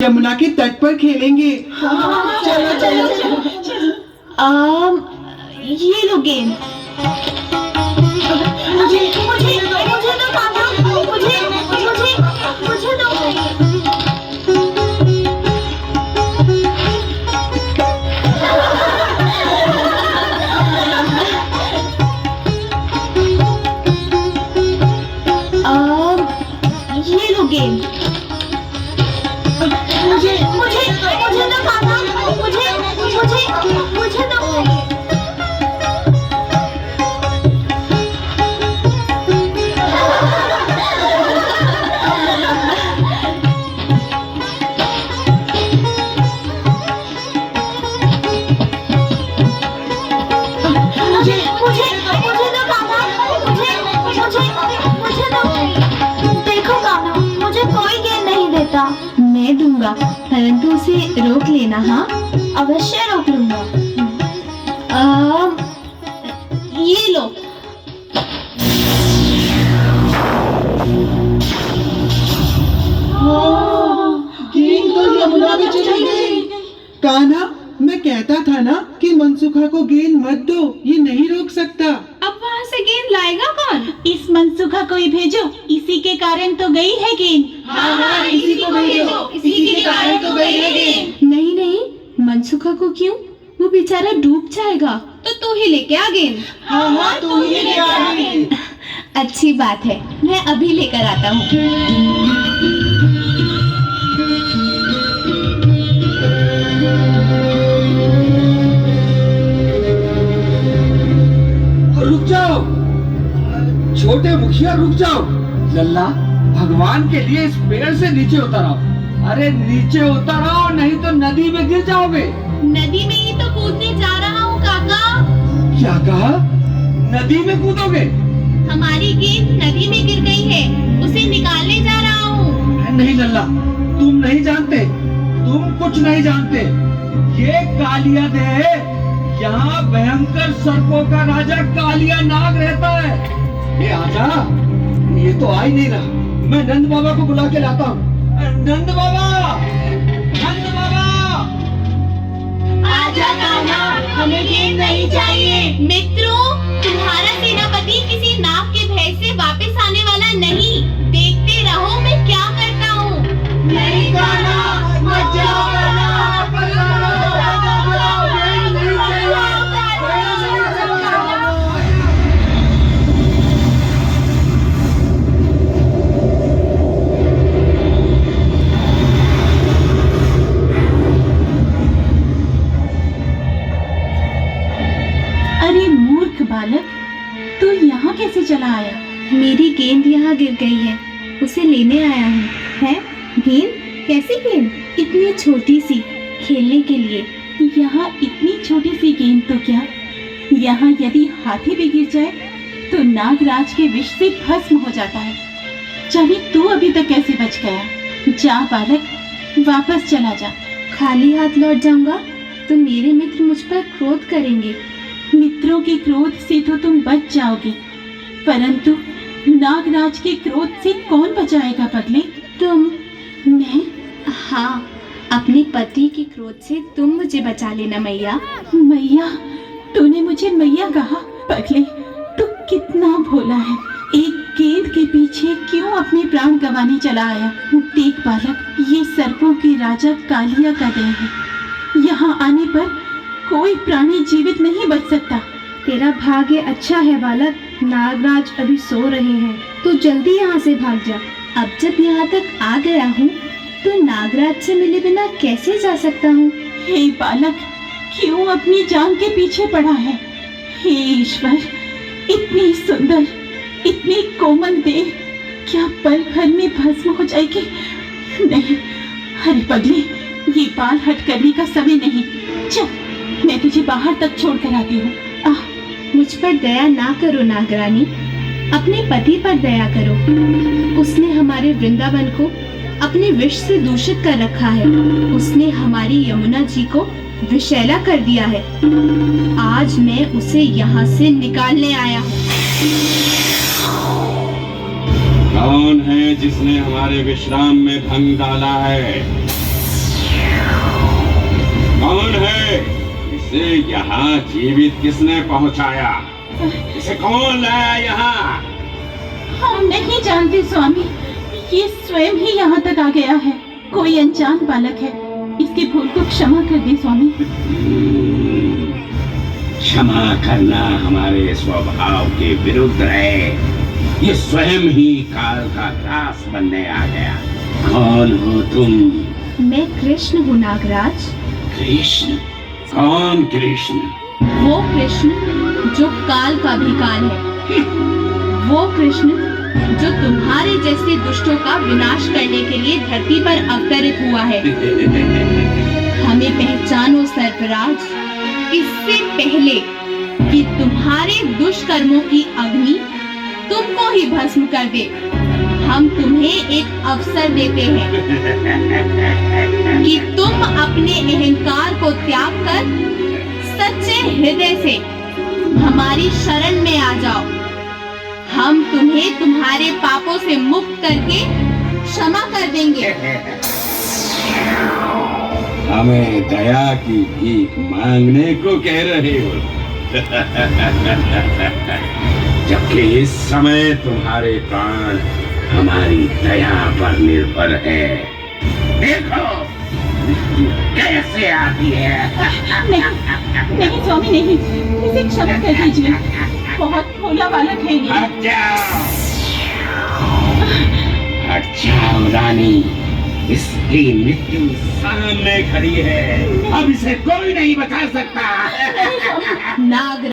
यमुना के तट पर खेलेंगे। हाँ, चलो चलो चलो। ये लो गेंद। मुझे मुझे मुझे दो पापा, मुझे मुझे मुझे दो। ये लो गेंद। मुझे मुझे मुझे दो पापा, मुझे मुझे मुझे दो। मैं दूंगा, परंतु उसे रोक लेना। हाँ, अवश्य रोक लूंगा। ये लो। गेंद तो यमुना में चली गई। कान्हा, मैं कहता था ना कि मनसुखा को गेंद मत दो, ये नहीं रोक सकता। अब वहाँ से गेंद लाएगा कौन? इस मनसुखा को ही भेजो, इसी के कारण तो गई है गेंद। हाँ, इसी को भेजो, इसी के कारण तो गई है गेंद। नहीं नहीं, मनसुखा को क्यों? वो बेचारा डूब जाएगा। तो तू ही लेके आ गेंद। हाँ, तू ही लेके आ गेंद। अच्छी बात है, मैं अभी लेकर आता हूँ। रुक जाओ, छोटे मुखिया रुक जाओ। लल्ला, भगवान के लिए इस पेड़ से नीचे उतर आओ। अरे नीचे उतर आओ, नहीं तो नदी में गिर जाओगे। नदी में ही तो कूदने जा रहा हूँ काका। क्या कहा? नदी में कूदोगे? हमारी गेंद नदी में गिर गई है, उसे निकालने जा रहा हूँ। नहीं लल्ला, तुम नहीं जानते, तुम कुछ नहीं जानते। ये कालिया देह, यहाँ भयंकर सर्पों का राजा कालिया नाग रहता है। ये आजा, ये तो आ ही नहीं रहा। मैं नंद बाबा को बुला के लाता हूँ। नंद बाबा, नंद बाबा। आजा कान्हा, हमें गेंद नहीं चाहिए। मित्रों, तुम्हारा सेनापति किसी नाग के भय से वापस आने वाला नहीं। देखते रहो मैं क्या करता हूँ। नहीं कान्हा, मत जाओ कान्हा। अरे मूर्ख बालक, तू यहाँ कैसे चला आया? मेरी गेंद यहाँ गिर गई है, उसे लेने आया हूँ। है गेंद? कैसी गेंद? इतनी छोटी सी, खेलने के लिए। यहाँ इतनी छोटी सी गेंद तो क्या, यहाँ यदि हाथी भी गिर जाए तो नागराज के विष से भस्म हो जाता है। जाने तू अभी तक कैसे बच गया? जा बालक, वापस चला जा। खाली हाथ लौट जाऊंगा तो मेरे मित्र मुझ पर क्रोध करेंगे। मित्रों के क्रोध से तो तुम बच जाओगे, परंतु नागराज के क्रोध से कौन बचाएगा पगले? तुम? मैं? हाँ, अपने पति के क्रोध से तुम मुझे बचा लेना मैया। मैया? तूने मुझे मैया कहा? पगले, तू कितना भोला है। एक गेंद के पीछे क्यों अपने प्राण गंवाने चला आया? देख बालक, ये सर्पों के राजा कालिया का देह है। यहाँ आने पर कोई प्राणी जीवित नहीं बच सकता। तेरा भाग्य अच्छा है बालक, नागराज अभी सो रहे हैं। तू जल्दी यहाँ से भाग जा। अब जब यहाँ तक आ गया हूँ तो नागराज से मिले बिना कैसे जा सकता हूँ? हे बालक, क्यों अपनी जान के पीछे पड़ा है? हे ईश्वर, इतनी सुंदर, इतनी कोमल देह क्या पल भर में भस्म हो जाएगी? नहीं, अरे पगले, ये बाल हट करने का समय नहीं। चल, मैं तुझे बाहर तक छोड़ कर आती हूँ। मुझ पर दया ना करो नागरानी, अपने पति पर दया करो। उसने हमारे वृंदावन को अपने विष से दूषित कर रखा है। उसने हमारी यमुना जी को विषैला कर दिया है। आज मैं उसे यहाँ से निकालने आया हूँ। कौन है जिसने हमारे विश्राम में भंग डाला है? इसे यहाँ जीवित किसने पहुँचाया? इसे कौन लाया यहाँ? हम नहीं जानते स्वामी, ये स्वयं ही यहाँ तक आ गया है। कोई अनजान बालक है, इसकी भूल को क्षमा कर दे स्वामी। क्षमा करना हमारे स्वभाव के विरुद्ध है। ये स्वयं ही काल का त्रास बनने आ गया। कौन हो तुम? मैं कृष्ण हूँ नागराज। कृष्ण? कौन कृष्ण? वो कृष्ण जो काल का भी काल है, वो कृष्ण जो तुम्हारे जैसे दुष्टों का विनाश करने के लिए धरती पर अवतरित हुआ है। हमें पहचानो सर्पराज, इससे पहले कि तुम्हारे दुष्कर्मों की अग्नि तुमको ही भस्म कर दे, हम तुम्हें एक अवसर देते हैं कि तुम अपने अहंकार को त्याग कर सच्चे हृदय से हमारी शरण में आ जाओ। हम तुम्हें तुम्हारे पापों से मुक्त करके क्षमा कर देंगे। हमें दया की भीख मांगने को कह रहे हो? जबकि इस समय तुम्हारे प्राण हमारी दया पर निर्भर है। देखो कैसे आती है। नहीं, नहीं स्वामी नहीं, इसे क्षमा कर दीजिए। बहुत भोला बालक है ये। हट जाओ, हट जाओ रानी, इसकी मृत्यु सामने खड़ी है। अब इसे कोई नहीं बचा सकता। नाग